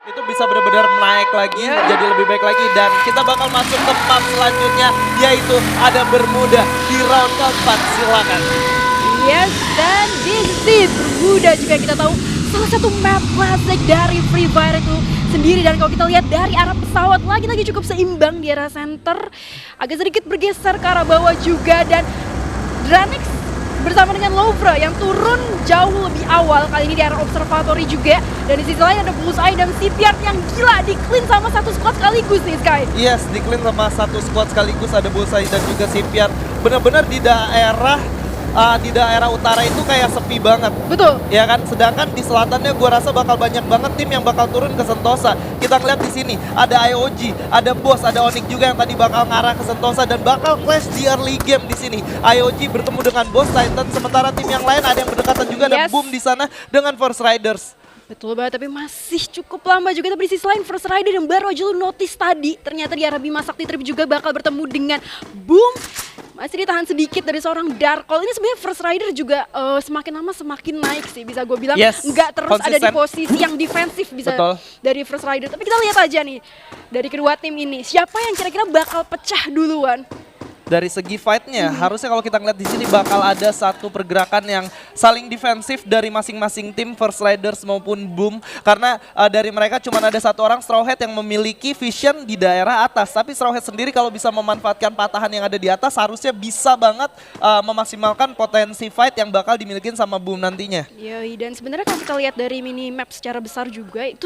Itu bisa benar-benar naik lagi, jadi lebih baik lagi. Dan kita bakal masuk ke part selanjutnya, yaitu ada Bermuda di round keempat. Silakan. Yes, dan this is Bermuda juga kita tahu salah satu map klasik dari Free Fire itu sendiri. Dan kalau kita lihat dari arah pesawat, lagi-lagi cukup seimbang di arah center. Agak sedikit bergeser ke arah bawah juga, dan Dranex bersama dengan Lovra yang turun jauh lebih awal kali ini di arah observatory juga. Dan di sisi lain ada Bullseye dan CPR yang gila di clean sama satu squad sekaligus nih Sky. Yes, di clean sama satu squad sekaligus, ada Bullseye dan juga CPR. Benar-benar di daerah utara itu kayak sepi banget. Betul. Ya kan, sedangkan di selatannya gue rasa bakal banyak banget tim yang bakal turun ke Sentosa. Kita ngeliat di sini ada IOG, ada Boss, ada Onyx juga yang tadi bakal ngarah ke Sentosa dan bakal clash di early game di sini. IOG bertemu dengan Boss Titan, sementara tim yang lain ada yang berdekatan juga, ada Boom di sana dengan First Riders. Betul banget, tapi masih cukup lama juga. Tapi di sisi lain First Rider yang baru aja lu notice tadi, ternyata di arah Bima Sakti Trip juga bakal bertemu dengan Boom. Masih ditahan sedikit dari seorang Darkol. Ini sebenarnya First Rider juga semakin lama semakin naik sih, bisa gue bilang. Nggak terus ada di posisi yang defensif bisa dari First Rider. Tapi kita lihat aja nih, dari kedua tim ini, siapa yang kira-kira bakal pecah duluan? Dari segi fight-nya, harusnya kalau kita ngeliat di sini bakal ada satu pergerakan yang saling defensif dari masing-masing tim, First Riders maupun Boom. Karena dari mereka cuma ada satu orang Straw Hat yang memiliki vision di daerah atas. Tapi Straw Hat sendiri kalau bisa memanfaatkan patahan yang ada di atas, harusnya bisa banget memaksimalkan potensi fight yang bakal dimiliki sama Boom nantinya. Yoi, dan sebenarnya kalau kita lihat dari minimap secara besar juga, itu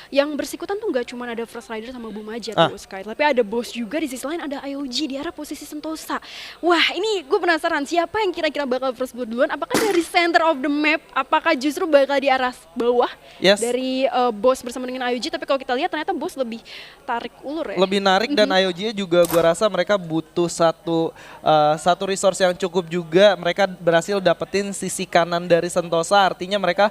yang bersikutan tuh nggak cuma ada First Rider sama Boom aja tuh Sky. Tapi ada Boss juga, di sisi lain ada IOG di arah posisi Sentosa. Wah, ini gue penasaran siapa yang kira-kira bakal first blood duluan. Apakah dari center of the map? Apakah justru bakal di arah bawah dari Boss bersama dengan IOG? Tapi kalau kita lihat ternyata Boss lebih tarik ulur ya. Lebih narik dan IOG juga gue rasa mereka butuh satu resource yang cukup juga. Mereka berhasil dapetin sisi kanan dari Sentosa. Artinya mereka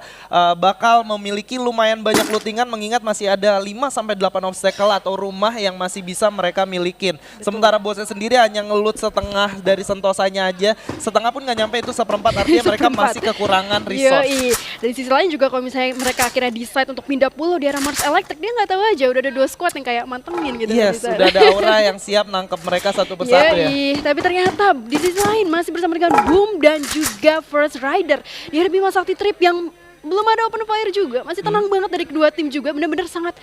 bakal memiliki lumayan banyak lootingan, mengingat masih ada 5-8 obstacle atau rumah yang masih bisa mereka milikin. Sementara Bossnya sendiri hanya ngelut setengah dari Sentosanya aja, setengah pun nggak nyampe, itu seperempat, artinya mereka masih kekurangan resource. Dari sisi lain juga kalau misalnya mereka akhirnya decide untuk pindah pulau di arah Mars Electric, dia nggak tahu aja udah ada 2 squad yang kayak mantengin gitu. Yes, udah ada aura yang siap nangkep mereka satu persatu ya. Tapi ternyata di sisi lain masih bersama dengan Boom dan juga First Rider di arah Bima Sakti Trip yang belum ada open fire juga, masih tenang banget dari kedua tim juga, benar-benar sangat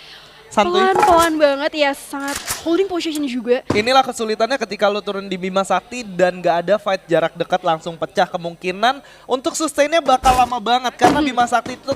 pelan-pelan banget ya, sangat holding position juga. Inilah kesulitannya ketika lu turun di Bima Sakti dan gak ada fight jarak dekat langsung pecah. Kemungkinan untuk sustainnya bakal lama banget karena Bima Sakti itu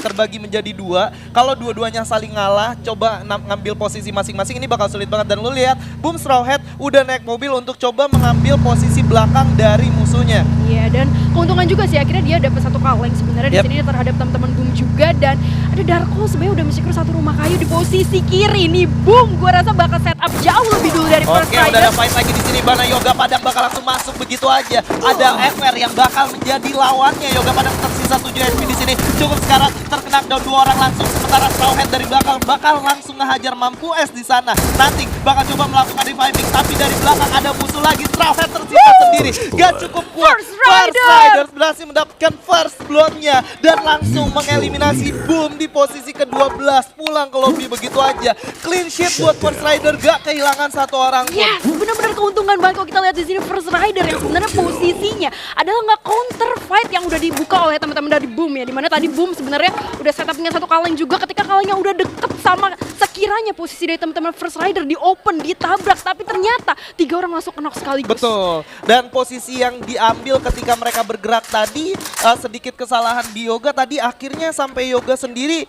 terbagi menjadi 2. Kalau dua-duanya saling ngalah, coba ngambil posisi masing-masing, ini bakal sulit banget. Dan lu lihat Boom Straw Hat udah naik mobil untuk coba mengambil posisi belakang dari musuhnya. Iya, dan keuntungan juga sih akhirnya dia dapat satu kaleng sebenarnya di sini terhadap teman-teman Boom juga. Dan ada Darko sebenarnya udah mensecure satu rumah kayu di posisi kiri nih. Boom, gue rasa bakal setup jauh lebih dulu dari First Rider. Oke, udah ada fight lagi di sini. Bana Yoga Padang bakal langsung masuk begitu aja. Ada FR yang bakal menjadi lawannya. Yoga Padang tersisa 7 HP di sini. Cukup sekarang terkena down 2 orang langsung. Sementara Straw Hat dari belakang bakal langsung ngehajar Mampu S di sana. Nanti bakal coba melakukan reviving, tapi dari belakang ada musuh lagi. Straw Hat tersisa sendiri. Gak cukup kuat. First Rider berhasil mendapatkan first blood-nya dan langsung mengeliminasi Boom di posisi ke-12. Pulang ke lobby begitu aja. Clean sheet buat First Rider, gak kehilangan satu orang pun. Yes, benar-benar keuntungan banget kalau kita lihat di sini First Rider yang sebenarnya posisinya adalah nggak counter fight yang udah dibuka oleh teman-teman dari Boom ya. Dimana tadi Boom sebenarnya udah setup dengan satu kaleng juga, ketika kalengnya udah deket sama sekiranya posisi dari teman-teman First Rider di open, ditabrak, tapi ternyata 3 orang masuk knock sekaligus. Betul. Dan posisi yang diambil ketika mereka bergerak tadi, sedikit kesalahan di Yoga tadi, akhirnya sampai Yoga sendiri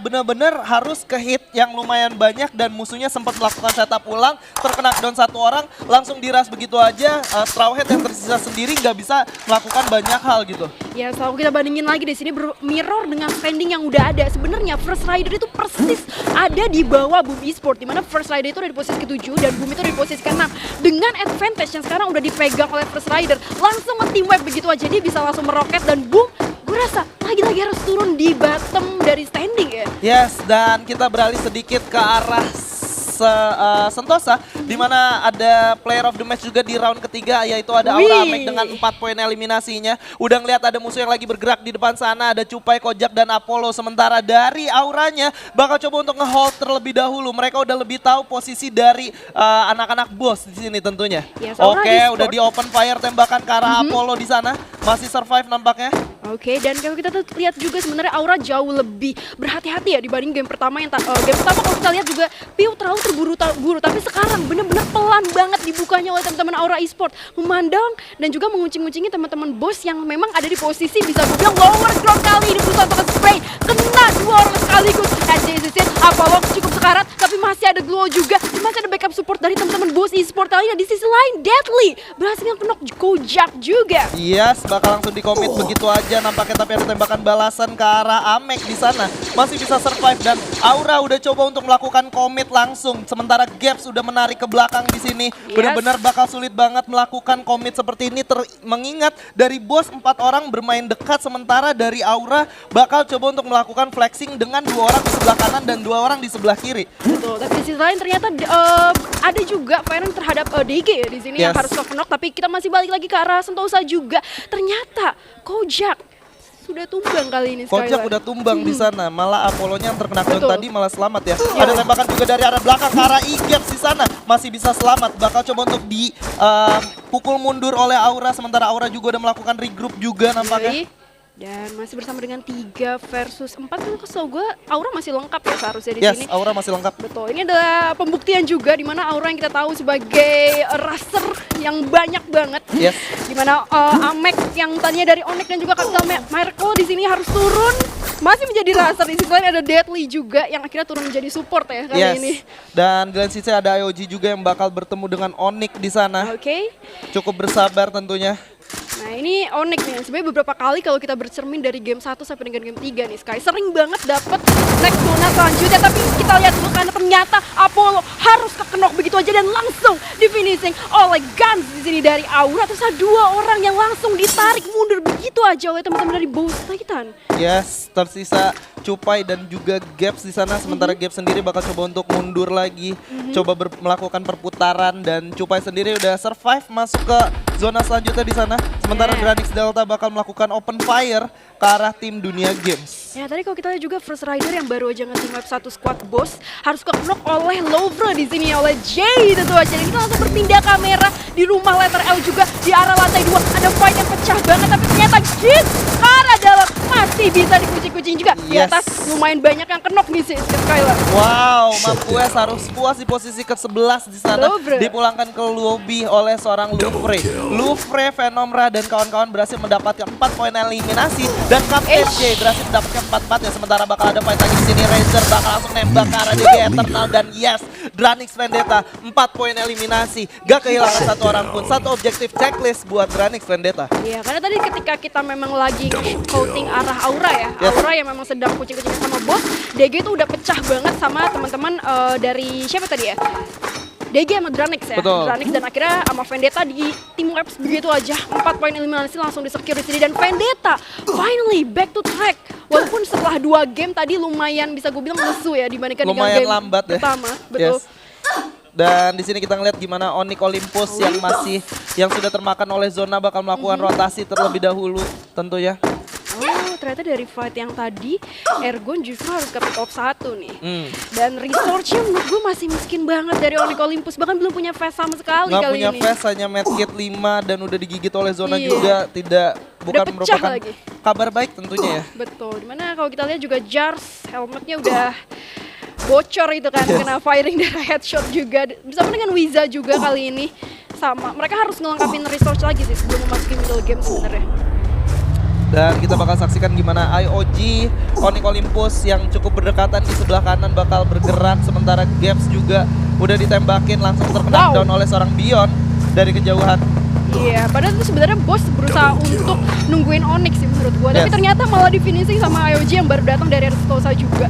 benar-benar harus ke hit yang lumayan banyak dan musuhnya sempat melakukan setup ulang, terkena down 1 orang, langsung diras begitu aja. Straw Hat yang tersisa sendiri nggak bisa melakukan banyak hal gitu. Ya, kalau kita bandingin lagi di sini mirror dengan standing yang udah ada. Sebenarnya First Rider itu persis ada di bawah Boom Esports, dimana First Rider itu ada di posisi ke-7 dan Boom itu di posisi ke-6. Dengan advantage yang sekarang udah dipegang oleh First Rider, langsung nge-team wipe begitu aja, dia bisa langsung meroket. Dan Boom, gue rasa lagi-lagi harus turun di bottom dari standing ya. Yes, dan kita beralih sedikit ke arah Sentosa, di mana ada player of the match juga di round ketiga, yaitu ada Aura Amek dengan 4 poin eliminasinya. Udah ngeliat ada musuh yang lagi bergerak di depan sana, ada Cupai, Kojak, dan Apollo. Sementara dari Auranya bakal coba untuk nge-hold terlebih dahulu. Mereka udah lebih tahu posisi dari anak-anak bos di sini tentunya. Yes, Oke, udah di open fire tembakan ke arah Apollo di sana, masih survive nampaknya. Oke, dan kalau kita tuh lihat juga sebenarnya Aura jauh lebih berhati-hati ya dibanding game pertama yang game pertama kalau kita lihat juga Piu terlalu terburu-buru, tapi sekarang bener-bener pelan banget dibukanya oleh teman-teman Aura Esport, memandang dan juga menguncing-uncingi teman-teman bos yang memang ada di posisi bisa gue bilang lower ground kali ini, berusaha untuk spray kena 2 orang sekaligus. Dan di sisi Apollo cukup sekarat, tapi masih ada Glow juga, masih ada backup support dari teman-teman bos Esport kali ini. Di sisi lain Deadly berhasil knock Kojak juga. Yes, bakal langsung dikomit begitu aja nampaknya, tapi ada tembakan balasan ke arah Amek di sana. Masih bisa survive dan Aura udah coba untuk melakukan komit langsung. Sementara Gaps udah menarik ke belakang di sini. Benar-benar bakal sulit banget melakukan komit seperti ini mengingat dari bos 4 orang bermain dekat, sementara dari Aura bakal coba untuk melakukan flexing dengan 2 orang di sebelah kanan dan 2 orang di sebelah kiri. Betul, tapi di sisi lain ternyata ada juga firing terhadap DG ya di sini yang harus knock, tapi kita masih balik lagi ke arah Sentosa juga. Ternyata Kojak sudah tumbang kali ini. Kojak udah tumbang di sana, malah Apollo-nya yang terkena down tadi malah selamat ya. Ada tembakan juga dari arah belakang ke arah Igaps di sana, masih bisa selamat. Bakal coba untuk dipukul mundur oleh Aura, sementara Aura juga udah melakukan regroup juga nampaknya. Dan masih bersama dengan 3 versus 4. Kalau kesel gue, Aura masih lengkap ya seharusnya di sini. Yes, Aura masih lengkap. Betul, ini adalah pembuktian juga di mana Aura yang kita tahu sebagai raser yang banyak banget. Yes. Dimana Amek yang tadinya dari Onyx dan juga Capital Miracle di sini harus turun, masih menjadi raser. Di sisi lain ada Deadly juga yang akhirnya turun menjadi support ya kali ini. Dan di lain sisi ada IOG juga yang bakal bertemu dengan Onyx di sana. Oke. Cukup bersabar tentunya. Nah ini Onyx nih, sebenarnya beberapa kali kalau kita bercermin dari game 1 sampai dengan game 3 nih Sky sering banget dapet next zona selanjutnya, tapi kita lihat dulu karena ternyata Apollo harus ke-knock begitu aja dan langsung di finishing oleh Guns di sini dari Aura. Terus ada 2 orang yang langsung ditarik mundur begitu aja oleh teman-teman dari Boss Titan. Yes, tersisa Cupai dan juga Gaps di sana, sementara Gaps sendiri bakal coba untuk mundur lagi, coba melakukan perputaran, dan Cupai sendiri udah survive masuk ke zona selanjutnya di sana. Sementara Granix Delta bakal melakukan open fire ke arah tim Dunia Games. Ya tadi kalau kita lihat juga First Rider yang baru aja nge-team wipe 1 squad bos harus ke-knock oleh Lovre di sini, oleh Jay tentu aja. Dan kita langsung berpindah kamera di rumah letter L juga di arah lantai 2. Ada fight yang pecah banget, tapi ternyata Git ke arah dalam masih bisa dikucing-kucing juga. Di atas lumayan banyak yang ke-knock nih sih Skylar. Wow, Mampues harus puas di posisi ke-11 di sana. Dipulangkan ke lobby oleh seorang Louvre. Louvre, Venomra dan kawan-kawan berhasil mendapatkan 4 poin eliminasi, dan Kapten J berhasil mendapatkan 4-4 ya. Sementara bakal ada fight lagi di sini. Razer bakal langsung nembak ke arah DG Eternal, dan yes, Dranix Vendetta 4 poin eliminasi. Gak kehilangan 1 orang pun. 1 objektif checklist buat Dranix Vendetta. Iya, karena tadi ketika kita memang lagi scouting arah Aura ya, Aura yang memang sedang kucing-kucingnya sama bos, DG itu udah pecah banget sama teman-teman dari siapa tadi ya? DG sama Dranix ya. Betul. Dranix dan akhirnya sama Vendetta di team webs begitu aja. 4 poin eliminasi langsung di-secure di sini, dan Vendetta finally back to track. Walaupun setelah 2 game tadi lumayan bisa gue bilang lesu ya dibandingkan dengan game lambat pertama. Betul. Yes. Dan di sini kita ngeliat gimana Onyx Olympus yang sudah termakan oleh zona bakal melakukan rotasi terlebih dahulu tentunya. Oh, ternyata dari fight yang tadi Ergon justru harus ke pick off 1 nih. Dan resource-nya menurut gue masih miskin banget dari Onyx Olympus, bahkan belum punya face sama sekali kali ini. Nggak punya face, hanya medkit 5 dan udah digigit oleh zona juga, bukan merupakan kabar baik tentunya ya. Betul, dimana kalau kita lihat juga Jars helmetnya udah bocor itu kan, kena firing dari headshot juga. Bersama dengan Wiza juga kali ini. Sama, mereka harus ngelengkapin resource lagi sih sebelum memasuki middle game sebenarnya. Dan kita bakal saksikan gimana IOG, Onyx Olympus yang cukup berdekatan di sebelah kanan bakal bergerak, sementara Gaps juga udah ditembakin langsung terkena down oleh seorang Bion dari kejauhan. Iya, padahal itu sebenarnya bos berusaha untuk nungguin Onyx sih menurut gua, tapi ternyata malah di finishing sama IOG yang baru datang dari Sentosa juga.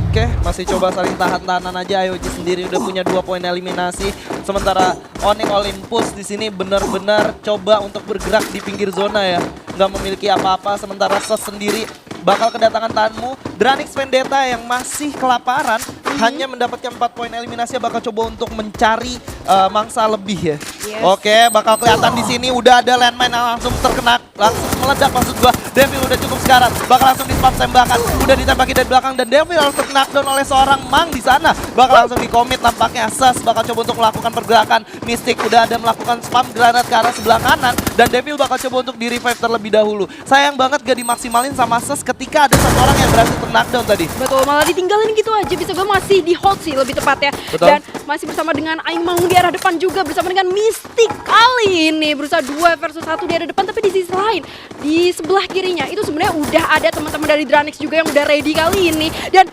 Oke, masih coba saling tahan-tahanan aja. IOG sendiri udah punya 2 poin eliminasi, sementara Onyx Olympus di sini benar-benar coba untuk bergerak di pinggir zona ya, nggak memiliki apa-apa. Sementara Ses sendiri bakal kedatangan tahanmu, Dranix Vendetta yang masih kelaparan hanya mendapatkan 4 poin eliminasi, bakal coba untuk mencari mangsa lebih ya. Yes. Oke, bakal kelihatan di sini udah ada landmine yang langsung terkena, langsung meledak maksud gua. Devil udah cukup sekarang, bakal langsung di spam tembakan, udah ditembaki dari belakang dan Devil langsung knockdown oleh seorang Mang di sana. Bakal langsung di-commit tampaknya. Sus bakal coba untuk melakukan pergerakan. Mystic udah ada melakukan spam granat ke arah sebelah kanan dan Devil bakal coba untuk di-revive terlebih dahulu. Sayang banget gak dimaksimalin sama Sus ketika ada satu orang yang berhasil knockdown tadi. Betul, malah ditinggalin gitu aja. Bisa gue masih di hold sih lebih tepatnya. Betul. Dan masih bersama dengan Aing Maung di arah depan juga bersama dengan Mystic kali ini berusaha 2 versus 1 di arah depan, tapi di sisi lain di sebelah kirinya itu sebenarnya udah ada teman-teman dari Dranix juga yang udah ready kali ini dan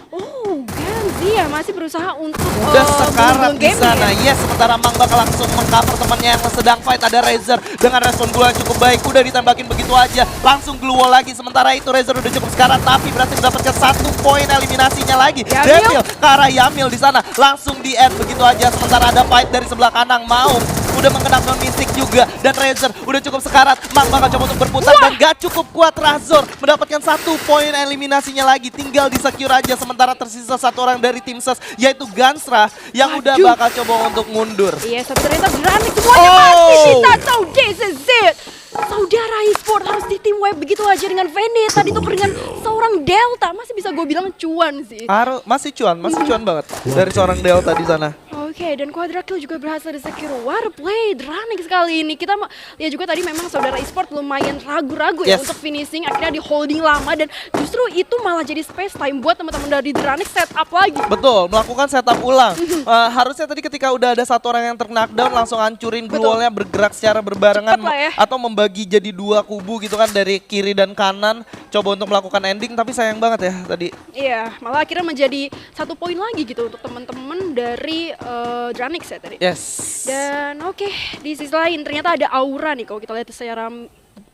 Ganzi ya masih berusaha untuk udah sekarat di game sana. ya. Yes, sementara Mang bakal langsung mengcover temannya yang sedang fight. Ada Razer dengan respon gula yang cukup baik. Udah ditembakin begitu aja. Langsung glue wall lagi. Sementara itu Razer udah cukup sekarat tapi berhasil mendapatkan 1 poin eliminasinya lagi. Yamil. Devil ke arah Yamil di sana. Langsung di end begitu aja. Sementara ada fight dari sebelah kanan. Maung udah mengenang Mystic juga dan Razer udah cukup sekarat. Mang bakal coba untuk berputar dan gak cukup kuat. Razor mendapatkan 1 poin eliminasinya lagi, tinggal di secure aja. Sementara tersisa satu orang dari tim Sus yaitu Gansra yang udah bakal coba untuk mundur. Iya, tapi ternyata berani semuanya masih bisa. So this is it. Saudara e-sport harus di team wipe begitu aja dengan Vendetta ditukar dengan seorang Delta. Masih bisa gue bilang cuan sih. Masih cuan banget dari seorang Delta di sana. Oke, dan Quadra Kill juga berhasil di-secure. What a play, Dranix kali ini. Kita lihat juga tadi memang saudara e-sport lumayan ragu-ragu ya untuk finishing. Akhirnya di holding lama dan justru itu malah jadi space time buat teman-teman dari Dranix setup lagi. Betul, melakukan setup ulang. Harusnya tadi ketika udah ada satu orang yang knockdown langsung hancurin glue wall-nya, bergerak secara berbarengan ya. atau membagi jadi 2 kubu gitu kan dari kiri dan kanan. Coba untuk melakukan ending tapi sayang banget ya tadi. Iya, malah akhirnya menjadi 1 poin lagi gitu untuk teman-teman dari Dranix ya tadi. Yes. Dan oke, di sisi lain ternyata ada Aura nih kalau kita lihat secara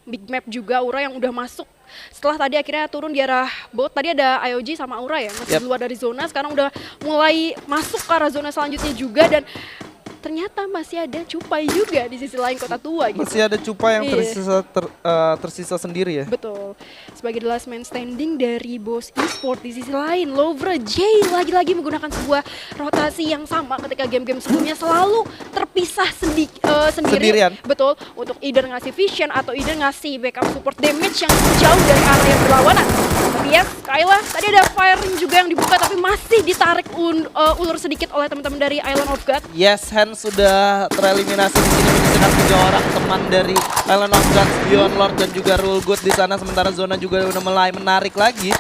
big map juga. Aura yang udah masuk setelah tadi akhirnya turun di arah bot. Tadi ada IOG sama Aura ya masih keluar dari zona, sekarang udah mulai masuk ke arah zona selanjutnya juga dan ternyata masih ada Cupai juga di sisi lain Kota Tua gitu. Masih ada Cupai yang tersisa sendiri ya. Betul. Sebagai the last man standing dari Boss Esport di sisi lain, Lovre J lagi-lagi menggunakan sebuah rotasi yang sama ketika game-game sebelumnya selalu terpisah sendirian. Betul, untuk either ngasih vision atau either ngasih backup support damage yang jauh dari area berlawanan. Tapi ya, Kayla tadi ada firing juga yang dibuka tapi masih ditarik ulur sedikit oleh teman-teman dari Island of God. Yes, Hans sudah tereliminasi di sini menyisakan 3 orang teman dari Island of God, Beyond Lord dan juga Rule Good di sana. Sementara zona juga udah mulai menarik lagi.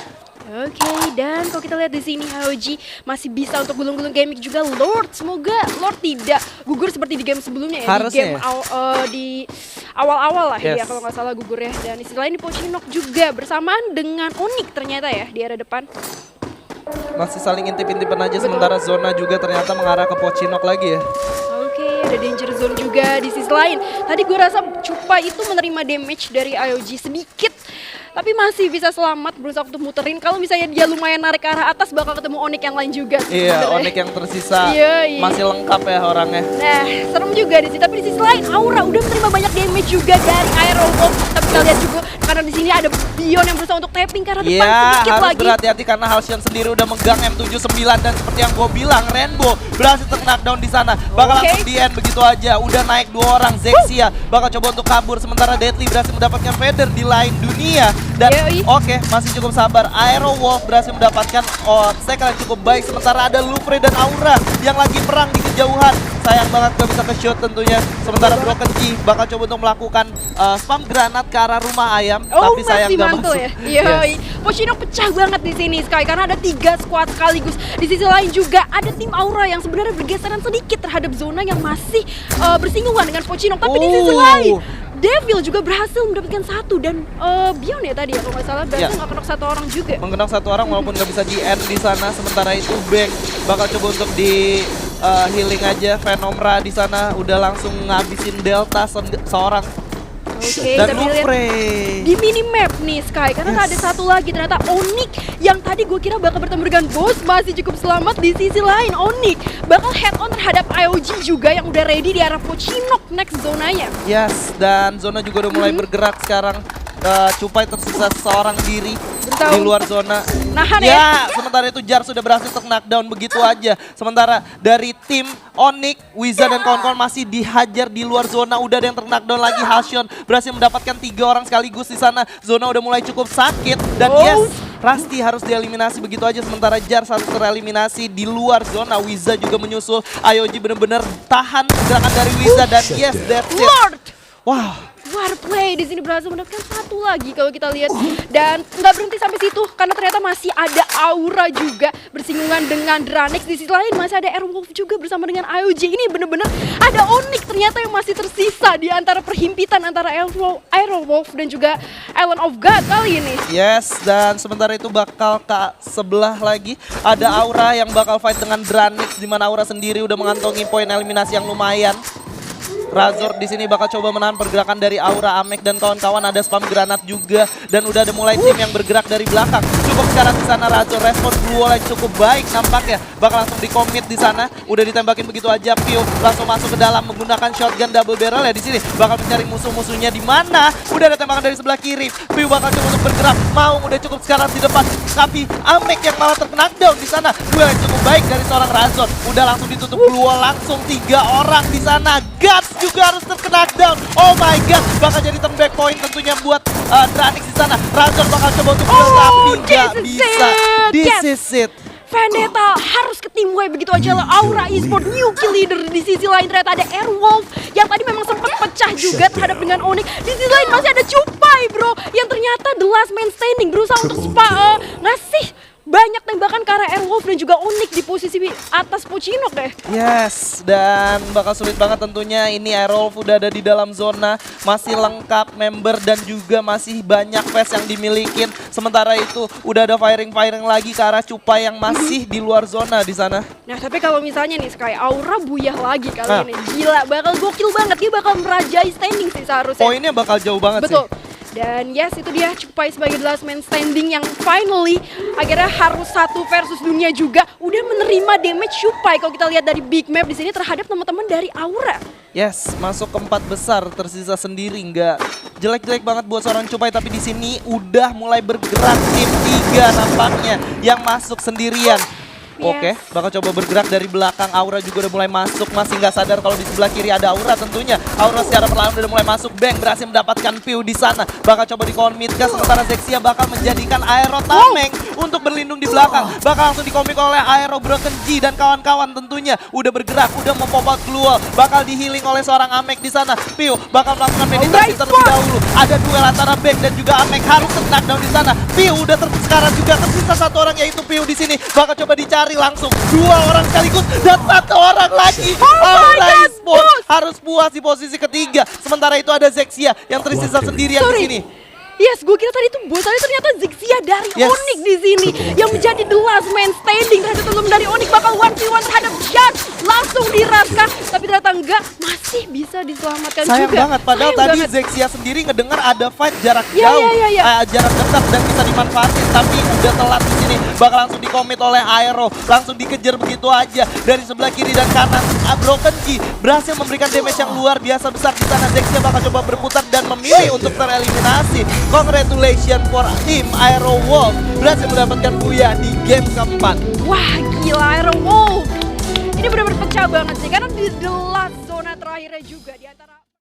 Oke, dan kalau kita lihat di sini Haoji masih bisa untuk gulung-gulung gaming juga Lord. Semoga Lord tidak gugur seperti di game sebelumnya ya. Harusnya. Di awal-awal lah ya kalau nggak salah gugur ya. Dan di sisi lain di Pochinok juga bersamaan dengan Onyx ternyata ya di area depan. Masih saling intip-intipan aja. Sementara zona juga ternyata mengarah ke Pochinok lagi ya. Oke, ada danger zone juga di sisi lain. Tadi gue rasa Cupa itu menerima damage dari IOG sedikit. Tapi masih bisa selamat berusaha untuk muterin. Kalau misalnya dia lumayan narik ke arah atas bakal ketemu Onyx yang lain juga. Iya, Onyx yang tersisa masih lengkap ya orangnya. Nah, serem juga di sini. Tapi di sisi lain Aura udah menerima banyak damage juga dari Aerowolf. Tapi kita lihat juga karena di sini ada Bion yang berusaha untuk tapping ke arah depan sedikit harus lagi. berhati-hati karena Halcyon sendiri udah megang M79 dan seperti yang gue bilang Rainbow berhasil knockdown di sana. Bakal langsung di end begitu aja. Udah naik 2 orang. Zexia bakal coba untuk kabur sementara Deadly berhasil mendapatkan feather di lain dunia. Dan masih cukup sabar. Aerowolf berhasil mendapatkan cycle yang cukup baik. Sementara ada Lufre dan Aura yang lagi perang di kejauhan. Sayang banget gak bisa ke-shot tentunya. Sementara Broken Key bakal coba untuk melakukan spam granat ke arah rumah ayam. Tapi sayang gak masuk. Ya? Pochinok pecah banget di sini Sky karena ada 3 squad sekaligus. Di sisi lain juga ada tim Aura yang sebenarnya bergeseran sedikit terhadap zona yang masih bersinggungan dengan Pochinok. Tapi di sisi lain Devil juga berhasil mendapatkan 1 dan Bion ya tadi ya kalau nggak salah berhasil nggak knock 1 orang juga. Mengenang 1 orang walaupun nggak bisa di end di sana. Sementara itu Bang bakal coba untuk di healing aja. Venomra di sana udah langsung ngabisin Delta seorang. Oke, dan kita lihat di minimap nih Sky karena ada 1 lagi ternyata Onyx yang tadi gue kira bakal bertemu dengan Boss masih cukup selamat. Di sisi lain Onyx bakal head on terhadap IOG juga yang udah ready di arah Pochinok next zonanya. Yes, dan zona juga udah mulai bergerak sekarang. Cupai tersisa seorang diri Betul. di luar zona. Nahan Ya, sementara itu Jar sudah berhasil knockdown begitu aja. Sementara dari tim Onyx, Wiza dan kawan-kawan masih dihajar di luar zona. Udah ada yang knockdown lagi. Halcyon berhasil mendapatkan 3 orang sekaligus di sana. Zona udah mulai cukup sakit dan yes, Rusty harus dieliminasi begitu aja. Sementara Jar harus tereliminasi di luar zona. Wiza juga menyusul. IOG benar-benar tahan gerakan dari Wiza dan yes, that's it. Lord. Wow. Warplay di sini berhasil mendapatkan satu lagi kalau kita lihat, dan nggak berhenti sampai situ karena ternyata masih ada Aura juga bersinggungan dengan Dranex. Di sisi lain masih ada Airwolf juga bersama dengan IOG. Ini bener-bener ada Onyx ternyata yang masih tersisa di antara perhimpitan antara Airwolf dan juga Island of God kali ini. Yes, dan sementara itu bakal ke sebelah lagi ada Aura yang bakal fight dengan Dranex, di mana Aura sendiri udah mengantongi poin eliminasi yang lumayan. Razor di sini bakal coba menahan pergerakan dari Aura, Amek dan kawan-kawan. Ada spam granat juga dan udah ada mulai tim yang bergerak dari belakang. Cukup sekarang di sana Razor respon blue wall yang cukup baik nampaknya. Bakal langsung dikomit di sana. Udah ditembakin begitu aja. Pio langsung masuk ke dalam menggunakan shotgun double barrel ya di sini. Bakal mencari musuh-musuhnya di mana. Udah ada tembakan dari sebelah kiri. Pio bakal coba untuk bergerak. Mau udah cukup sekarang di depan. Tapi Amek yang malah terknockdown di sana. Duel yang cukup baik dari seorang Razor. Udah langsung ditutup blue wall, langsung 3 orang di sana. Guts juga harus terkena down. Oh my god, bakal jadi turn back point tentunya buat Dranex di sana. Razor bakal coba untuk tapi nggak bisa. This is it. Vendetta harus ke tim W begitu aja lah. Aura Esport new kill leader. Di sisi lain ternyata ada Airwolf yang tadi memang sempat pecah juga terhadap dengan Onyx. Di sisi lain masih ada Cupai bro, yang ternyata the last man standing berusaha untuk ngasih banyak tembakan ke arah Airwolf dan juga Onyx di posisi atas Pochinok deh. Yes, dan bakal sulit banget tentunya. Ini Airwolf udah ada di dalam zona, masih lengkap member dan juga masih banyak face yang dimilikin. Sementara itu udah ada firing lagi ke arah Cupai yang masih di luar zona di sana. Nah tapi kalau misalnya nih Sky, Aura buyah lagi kali ini. Gila, bakal gokil banget. Dia bakal merajai standing sih seharusnya. Poinnya bakal jauh banget. Betul. Sih. Dan yes, itu dia Cupai sebagai the last man standing yang finally akhirnya harus 1 versus dunia juga. Udah menerima damage Cupai kalau kita lihat dari big map di sini terhadap teman-teman dari Aura. Yes, masuk ke 4 besar, tersisa sendiri. Nggak jelek-jelek banget buat seorang Cupai, tapi di sini udah mulai bergerak tim 3 nampaknya yang masuk sendirian. Oke, bakal coba bergerak dari belakang. Aura juga udah mulai masuk, masih nggak sadar kalau di sebelah kiri ada Aura tentunya. Aura secara perlahan udah mulai masuk. Bang berhasil mendapatkan Piu di sana. Bakal coba dikomit gas, sementara Zexia bakal menjadikan Aero Tameng untuk berlindung di belakang. Bakal langsung dikomit oleh Aero Broken G dan kawan-kawan tentunya. Udah bergerak, udah mau pop out global. Bakal di-healing oleh seorang Amek di sana. Piu bakal melakukan meditasi terlebih dahulu. Ada duel antara Bang dan juga Amek, harus knockdown di sana. Piu udah sekarang juga tersisa 1 orang yaitu Piu di sini. Bakal coba dicari langsung 2 orang sekaligus dan 1 orang lagi. Aura Esport harus puas di posisi ketiga. Sementara itu ada Zexia yang tersisa sendirian di sini. Yes, gue kira tadi itu bosannya ternyata Zexia dari Onyx di sini yang menjadi the last man standing. Ternyata teman dari Onyx bakal 1v1 terhadap Jan, langsung diraskan, tapi ternyata enggak, masih bisa diselamatkan Sayang juga. Banget, padahal Sayang tadi banget. Zexia sendiri ngedengar ada fight jarak jauh, jarak dekat dan bisa dimanfaatin, tapi udah telat di sini. Bakal langsung dikomit oleh Aero, langsung dikejar begitu aja dari sebelah kiri dan kanan. Broken G berhasil memberikan damage yang luar biasa besar di sana. Zexia bakal coba berputar dan memilih untuk tereliminasi. Congratulations for tim Aero Wolf berhasil mendapatkan buya di game keempat. Wah gila Aero Wolf, ini benar-benar pecah banget sih karena di the last zona terakhirnya juga di antara